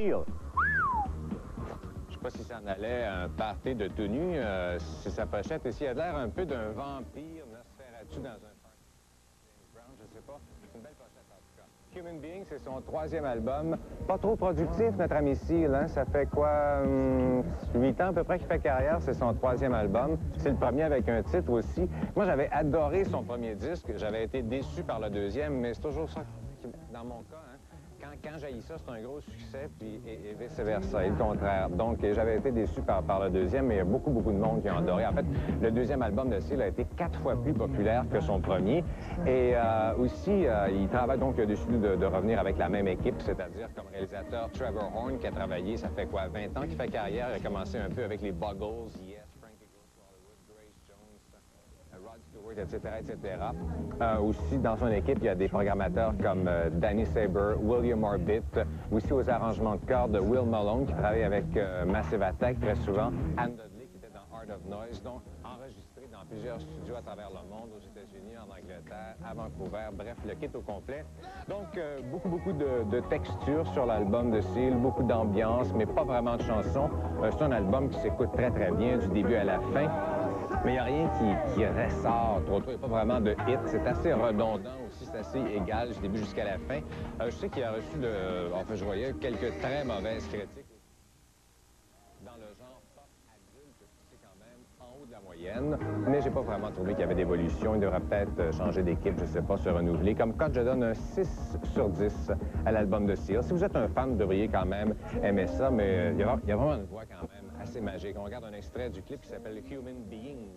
Seal. Je sais pas si ça en allait un party de tenue, c'est sa pochette. Et s'il a l'air un peu d'un vampire, Nosferatu dans un party Brown, je sais pas. Une belle pochette en tout cas. Human Being, c'est son 3e album. Pas trop productif, notre ami Seal, hein? Ça fait quoi, 8 ans à peu près qu'il fait carrière, c'est son 3e album. C'est le premier avec un titre aussi. Moi, j'avais adoré son premier disque. J'avais été déçu par le deuxième, mais c'est toujours ça dans mon cas, hein? Quand j'haïs ça, c'est un gros succès, puis et vice-versa, et le contraire. Donc, j'avais été déçu par le deuxième, mais il y a beaucoup de monde qui ont adoré. En fait, le deuxième album de Seal a été 4 fois plus populaire que son premier. Et aussi, il travaille donc décidé de revenir avec la même équipe, c'est-à-dire comme réalisateur Trevor Horn, qui a travaillé, ça fait quoi, 20 ans qu'il fait carrière. Il a commencé un peu avec les Buggles, Yes, Frankie Goes to Hollywood, Grace Jones, Rod Stewart, etc. Aussi, dans son équipe, il y a des programmateurs comme Danny Saber, William Orbit, aussi aux arrangements de cordes, Will Malone, qui travaille avec Massive Attack très souvent, Anne Dudley, qui était dans Art of Noise, donc enregistré dans plusieurs studios à travers le monde, aux États-Unis, en Angleterre, à Vancouver, bref, le kit au complet. Donc, beaucoup de textures sur l'album de Seal, beaucoup d'ambiance, mais pas vraiment de chansons. C'est un album qui s'écoute très bien du début à la fin. Mais il n'y a rien qui ressort trop. Il n'y a pas vraiment de hit. C'est assez redondant aussi, c'est assez égal du début jusqu'à la fin. Je sais qu'il a reçu, enfin, je voyais quelques très mauvaises critiques. Dans le genre pop adulte, c'est quand même en haut de la moyenne. Mais j'ai pas vraiment trouvé qu'il y avait d'évolution. Il devrait peut-être changer d'équipe, je sais pas, se renouveler. Comme cote, je donne un 6 sur 10 à l'album de Seal. Si vous êtes un fan, vous devriez quand même aimer ça, mais il y a vraiment une voix quand même assez magique. On regarde un extrait du clip qui s'appelle Human Being.